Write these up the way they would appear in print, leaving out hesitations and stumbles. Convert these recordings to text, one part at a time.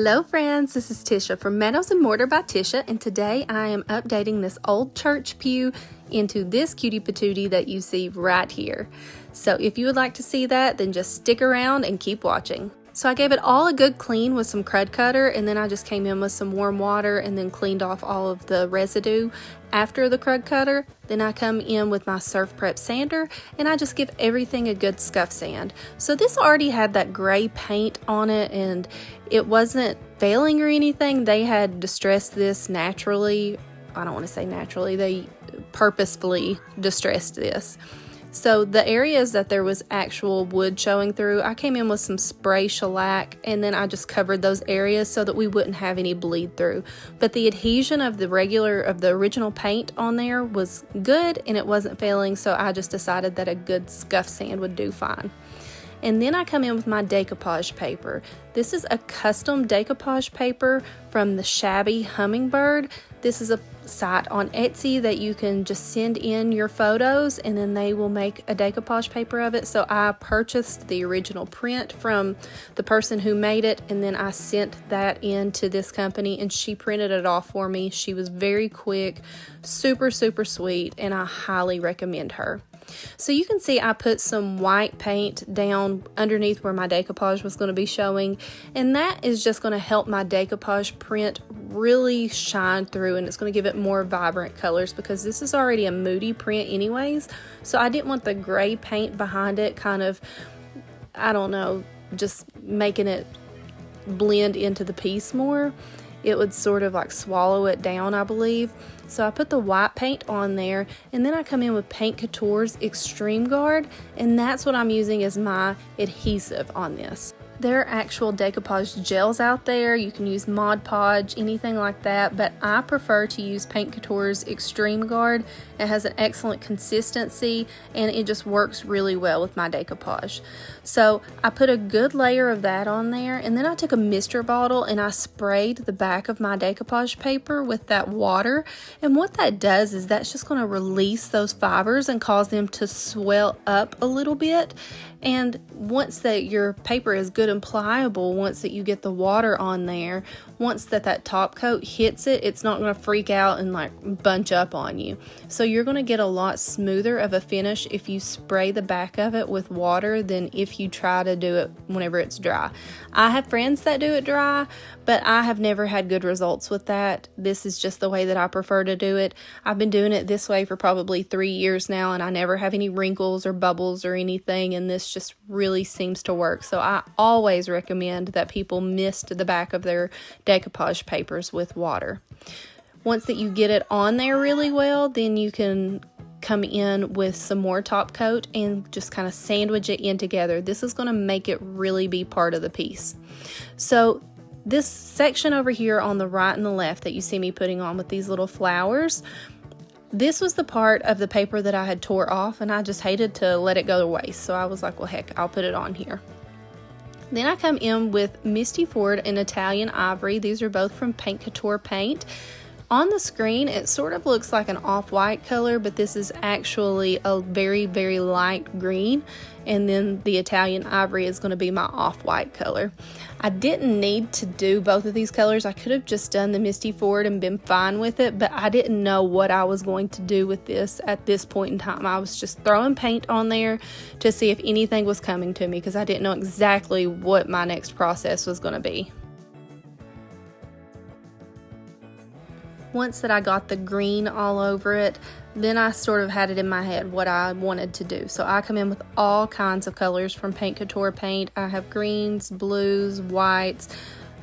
Hello friends, this is Tisha from Meadows and Mortar by Tisha, and today I am updating this old church pew into this cutie patootie that you see right here. So if you would like to see that, then just stick around and keep watching. So I gave it all a good clean with some crud cutter, and then I just came in with some warm water and then cleaned off all of the residue after the crud cutter. Then I come in with my Surf Prep sander and I just give everything a good scuff sand. So this already had that gray paint on it and it wasn't failing or anything. They had distressed this naturally. I don't want to say naturally, they purposefully distressed this. So the areas that there was actual wood showing through, I came in with some spray shellac and then I just covered those areas so that we wouldn't have any bleed through. But the adhesion of the original paint on there was good and it wasn't failing, so I just decided that a good scuff sand would do fine. And then I come in with my decoupage paper. This is a custom decoupage paper from the Shabby Hummingbird. This is a site on Etsy that you can just send in your photos and then they will make a decoupage paper of it. So I purchased the original print from the person who made it and then I sent that in to this company and she printed it off for me. She was very quick, super sweet, and I highly recommend her. So you can see I put some white paint down underneath where my decoupage was going to be showing, and that is just going to help my decoupage print really shine through, and it's going to give it more vibrant colors because this is already a moody print anyways. So I didn't want the gray paint behind it kind of, I don't know, just making it blend into the piece more. It would sort of like swallow it down, I believe. So I put the white paint on there and then I come in with Paint Couture's Extreme Guard, and that's what I'm using as my adhesive on this. There are actual decoupage gels out there. You can use Mod Podge, anything like that, but I prefer to use Paint Couture's Extreme Guard. It has an excellent consistency and it just works really well with my decoupage. So I put a good layer of that on there and then I took a mister bottle and I sprayed the back of my decoupage paper with that water, and what that does is that's just going to release those fibers and cause them to swell up a little bit. And once that your paper is good and pliable, once that you get the water on there, once that top coat hits it, it's not going to freak out and like bunch up on you. So you're going to get a lot smoother of a finish if you spray the back of it with water than if you try to do it whenever it's dry. I have friends that do it dry, but I have never had good results with that. This is just the way that I prefer to do it. I've been doing it this way for probably 3 years now and I never have any wrinkles or bubbles or anything, and this just really seems to work. So I always recommend that people mist the back of their decoupage papers with water. Once that you get it on there really well, then you can come in with some more top coat and just kind of sandwich it in together. This is going to make it really be part of the piece. So this section over here on the right and the left that you see me putting on with these little flowers, this was the part of the paper that I had tore off and I just hated to let it go to waste. So I was like, well, heck, I'll put it on here. Then I come in with Misty Ford and Italian Ivory. These are both from Paint Couture Paint. On the screen, it sort of looks like an off-white color, but this is actually a very light green. And then the Italian Ivory is going to be my off-white color. I didn't need to do both of these colors. I could have just done the Misty Ford and been fine with it, but I didn't know what I was going to do with this at this point in time. I was just throwing paint on there to see if anything was coming to me because I didn't know exactly what my next process was going to be. Once that I got the green all over it, then I sort of had it in my head what I wanted to do. So I come in with all kinds of colors from Paint Couture Paint. I have greens, blues, whites.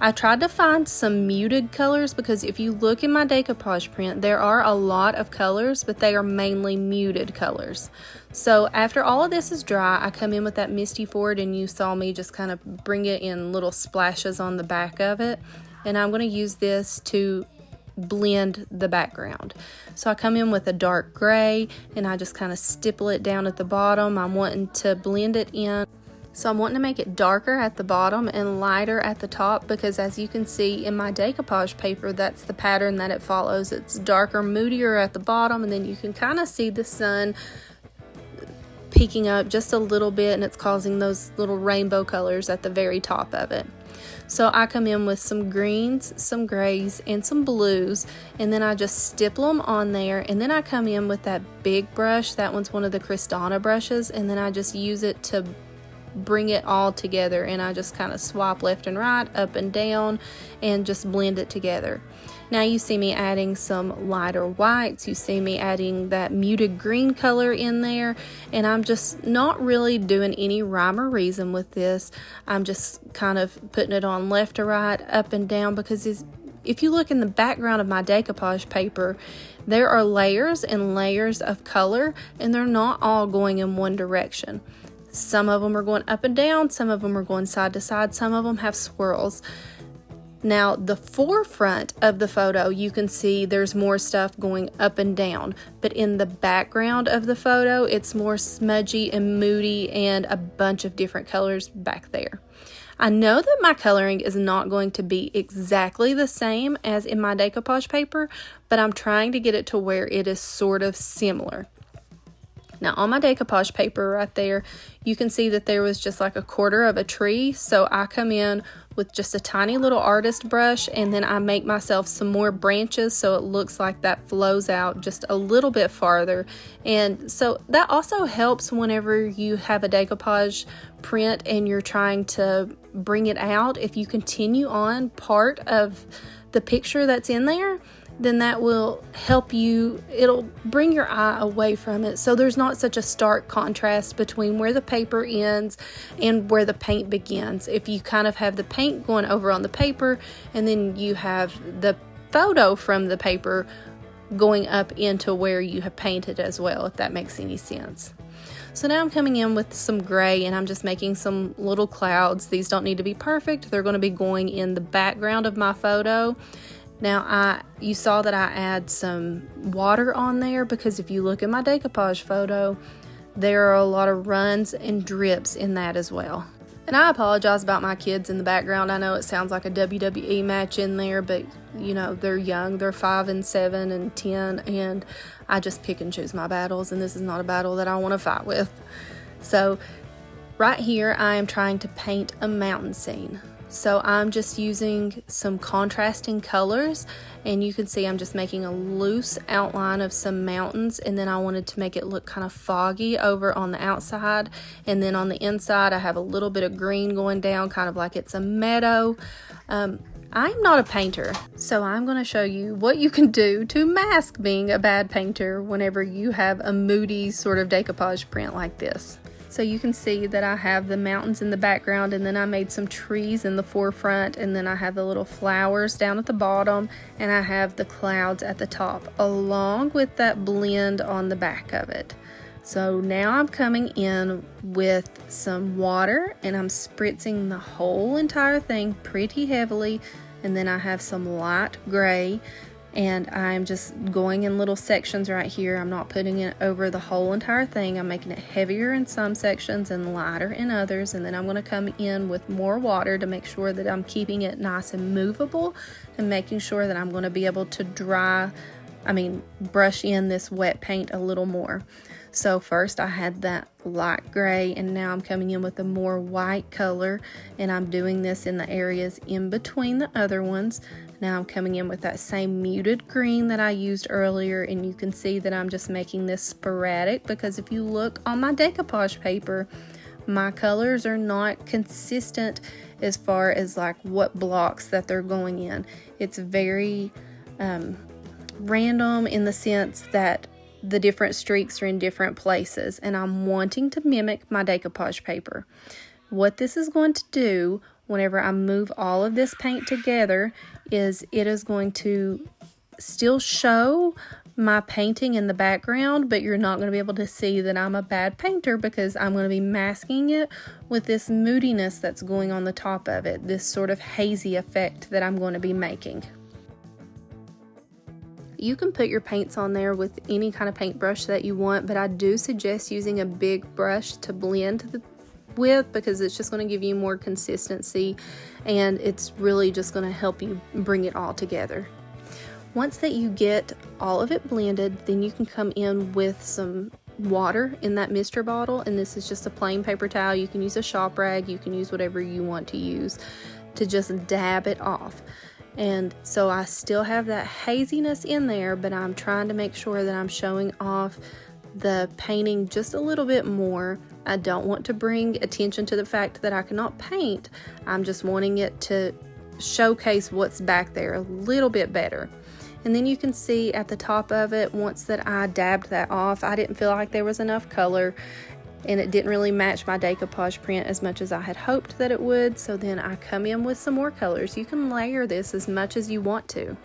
I tried to find some muted colors because if you look in my decoupage print, there are a lot of colors, but they are mainly muted colors. So after all of this is dry, I come in with that Misty Ford, and you saw me just kind of bring it in little splashes on the back of it. And I'm going to use this to blend the background. So I come in with a dark gray and I just kind of stipple it down at the bottom. I'm wanting to blend it in. So I'm wanting to make it darker at the bottom and lighter at the top because as you can see in my decoupage paper, that's the pattern that it follows. It's darker, moodier at the bottom, and then you can kind of see the sun peeking up just a little bit, and it's causing those little rainbow colors at the very top of it. So I come in with some greens, some grays, and some blues, and then I just stipple them on there, and then I come in with that big brush. That one's one of the Cristana brushes, and then I just use it to bring it all together, and I just kind of swap left and right, up and down, and just blend it together. Now you see me adding some lighter whites, you see me adding that muted green color in there, and I'm just not really doing any rhyme or reason with this. I'm just kind of putting it on left to right, up and down, because if you look in the background of my decoupage paper, there are layers and layers of color, and they're not all going in one direction. Some of them are going up and down, some of them are going side to side, some of them have swirls. Now, the forefront of the photo, you can see there's more stuff going up and down, but in the background of the photo, it's more smudgy and moody and a bunch of different colors back there. I know that my coloring is not going to be exactly the same as in my decoupage paper, but I'm trying to get it to where it is sort of similar. Now on my decoupage paper right there, you can see that there was just like a quarter of a tree. So I come in with just a tiny little artist brush, and then I make myself some more branches so it looks like that flows out just a little bit farther. And so that also helps whenever you have a decoupage print and you're trying to bring it out. If you continue on part of the picture that's in there, then that will help you, it'll bring your eye away from it. So there's not such a stark contrast between where the paper ends and where the paint begins. If you kind of have the paint going over on the paper, and then you have the photo from the paper going up into where you have painted as well, if that makes any sense. So now I'm coming in with some gray, and I'm just making some little clouds. These don't need to be perfect. They're going to be going in the background of my photo. Now, you saw that I add some water on there, because if you look at my decoupage photo, there are a lot of runs and drips in that as well. And I apologize about my kids in the background. I know it sounds like a WWE match in there, but you know, they're young. They're 5 and 7 and 10, and I just pick and choose my battles, and this is not a battle that I want to fight with. So right here, I am trying to paint a mountain scene. So I'm just using some contrasting colors, and you can see I'm just making a loose outline of some mountains, and then I wanted to make it look kind of foggy over on the outside, and then on the inside I have a little bit of green going down, kind of like it's a meadow. I'm not a painter, so I'm going to show you what you can do to mask being a bad painter whenever you have a moody sort of decoupage print like this. So you can see that I have the mountains in the background, and then I made some trees in the forefront, and then I have the little flowers down at the bottom, and I have the clouds at the top, along with that blend on the back of it. So now I'm coming in with some water, and I'm spritzing the whole entire thing pretty heavily, and then I have some light gray, and I'm just going in little sections right here. I'm not putting it over the whole entire thing. I'm making it heavier in some sections and lighter in others, and then I'm going to come in with more water to make sure that I'm keeping it nice and movable, and making sure that I'm going to be able to brush in this wet paint a little more. So first I had that light gray, and now I'm coming in with a more white color, and I'm doing this in the areas in between the other ones. Now I'm coming in with that same muted green that I used earlier, and you can see that I'm just making this sporadic, because if you look on my decoupage paper, my colors are not consistent as far as like what blocks that they're going in. It's very random in the sense that the different streaks are in different places, and I'm wanting to mimic my decoupage paper. What this is going to do whenever I move all of this paint together is it is going to still show my painting in the background, but you're not going to be able to see that I'm a bad painter, because I'm going to be masking it with this moodiness that's going on the top of it, this sort of hazy effect that I'm going to be making. You can put your paints on there with any kind of paintbrush that you want, but I do suggest using a big brush to blend with, because it's just going to give you more consistency, and it's really just going to help you bring it all together. Once that you get all of it blended, then you can come in with some water in that mister bottle, and this is just a plain paper towel. You can use a shop rag, you can use whatever you want to use to just dab it off. And so I still have that haziness in there, but I'm trying to make sure that I'm showing off the painting just a little bit more. I don't want to bring attention to the fact that I cannot paint. I'm just wanting it to showcase what's back there a little bit better. And then you can see at the top of it, once that I dabbed that off, I didn't feel like there was enough color, and it didn't really match my decoupage print as much as I had hoped that it would. So then I come in with some more colors. You can layer this as much as you want to.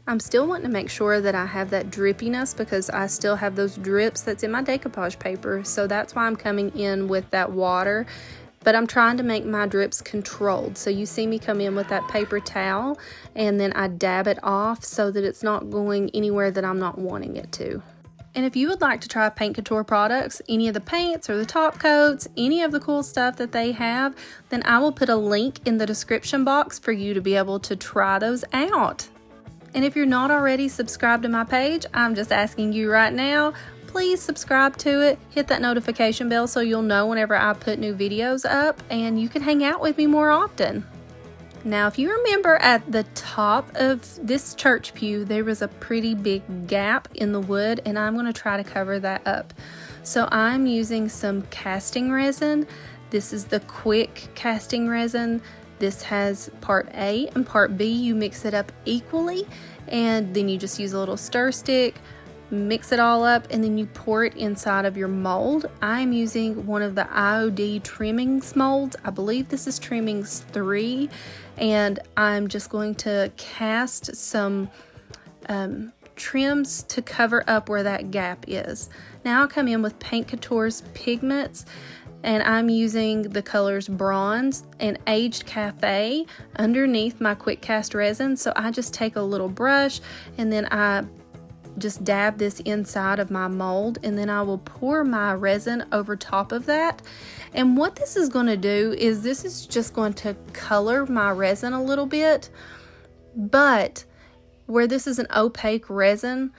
I'm still wanting to make sure that I have that drippiness because I still have those drips that's in my decoupage paper. So that's why I'm coming in with that water, but I'm trying to make my drips controlled. So you see me come in with that paper towel, and then I dab it off so that it's not going anywhere that I'm not wanting it to. And if you would like to try Paint Couture products, any of the paints or the top coats, any of the cool stuff that they have, then I will put a link in the description box for you to be able to try those out. And if you're not already subscribed to my page, I'm just asking you right now, please subscribe to it, hit that notification bell so you'll know whenever I put new videos up, and you can hang out with me more often. Now, if you remember at the top of this church pew, there was a pretty big gap in the wood, and I'm going to try to cover that up. So I'm using some casting resin. This is the quick casting resin. This has part A and part B. You mix it up equally, and then you just use a little stir stick, mix it all up, and then you pour it inside of your mold. I'm using one of the IOD trimmings molds. I believe this is trimmings 3, and I'm just going to cast some trims to cover up where that gap is. Now I'll come in with Paint Couture's pigments, and I'm using the colors Bronze and Aged Cafe underneath my quick cast resin. So I just take a little brush, and then I just dab this inside of my mold, and then I will pour my resin over top of that. And what this is going to do is this is just going to color my resin a little bit, but where this is an opaque resin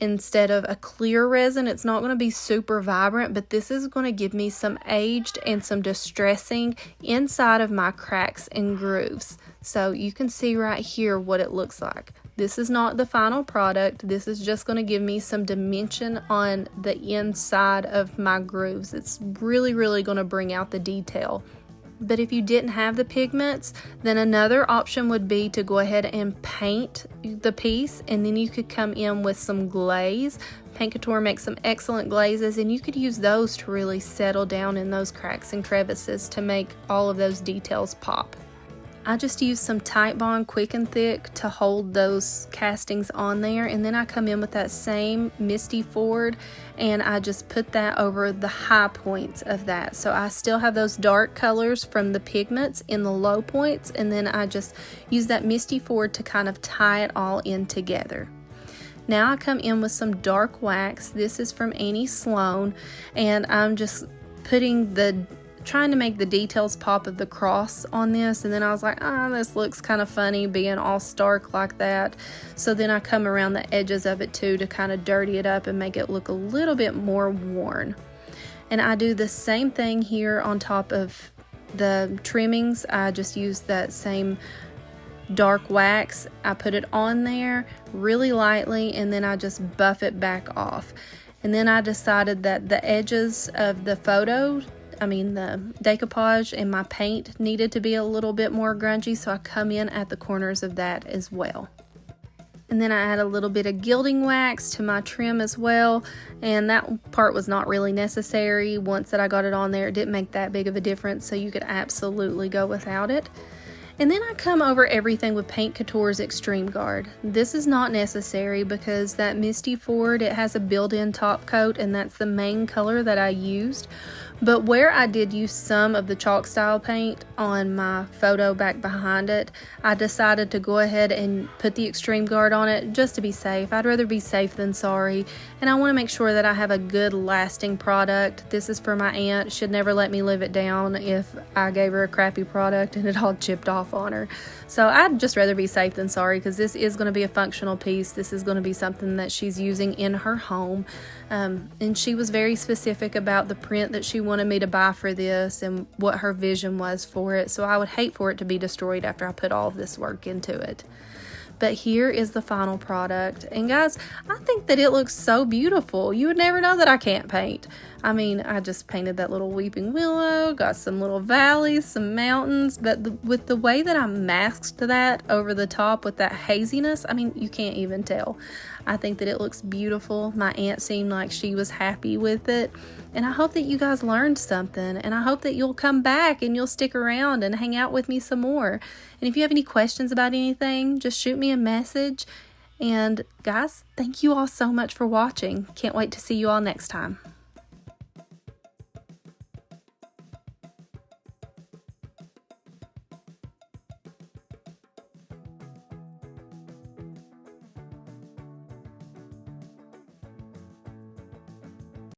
instead of a clear resin, it's not going to be super vibrant, but this is going to give me some aged and some distressing inside of my cracks and grooves. So you can see right here what it looks like. This is not the final product. This is just going to give me some dimension on the inside of my grooves. It's really going to bring out the detail. But if you didn't have the pigments, then another option would be to go ahead and paint the piece, and then you could come in with some glaze. Paint Couture makes some excellent glazes, and you could use those to really settle down in those cracks and crevices to make all of those details pop. I just use some Titebond Quick and Thick to hold those castings on there, and then I come in with that same Misty Ford, and I just put that over the high points of that. So I still have those dark colors from the pigments in the low points, and then I just use that Misty Ford to kind of tie it all in together. Now I come in with some dark wax. This is from Annie Sloan, and I'm just trying to make the details pop of the cross on this, and then I was like, this looks kind of funny being all stark like that. So then I come around the edges of it too to kind of dirty it up and make it look a little bit more worn. And I do the same thing here on top of the trimmings. I just use that same dark wax. I put it on there really lightly, and then I just buff it back off. And then I decided that the edges of the the decoupage and my paint needed to be a little bit more grungy, so I come in at the corners of that as well. And then I add a little bit of gilding wax to my trim as well, and that part was not really necessary. Once that I got it on there, it didn't make that big of a difference, so you could absolutely go without it. And then I come over everything with Paint Couture's Extreme Guard. This is not necessary because that Misty Ford, it has a built-in top coat, and that's the main color that I used. But where I did use some of the chalk style paint on my photo back behind it, I decided to go ahead and put the extreme guard on it just to be safe. I'd rather be safe than sorry, and I want to make sure that I have a good lasting product. This is for my aunt. She'd never let me live it down if I gave her a crappy product and it all chipped off on her. So I'd just rather be safe than sorry, because this is going to be a functional piece. This is going to be something that she's using in her home. And she was very specific about the print that she wanted me to buy for this and what her vision was for it. So I would hate for it to be destroyed after I put all of this work into it. But here is the final product. And guys, I think that it looks so beautiful. You would never know that I can't paint. I mean, I just painted that little weeping willow, got some little valleys, some mountains, but with the way that I masked that over the top with that haziness, I mean, you can't even tell. I think that it looks beautiful. My aunt seemed like she was happy with it. And I hope that you guys learned something, and I hope that you'll come back and you'll stick around and hang out with me some more. And if you have any questions about anything, just shoot me a message. And guys, thank you all so much for watching. Can't wait to see you all next time.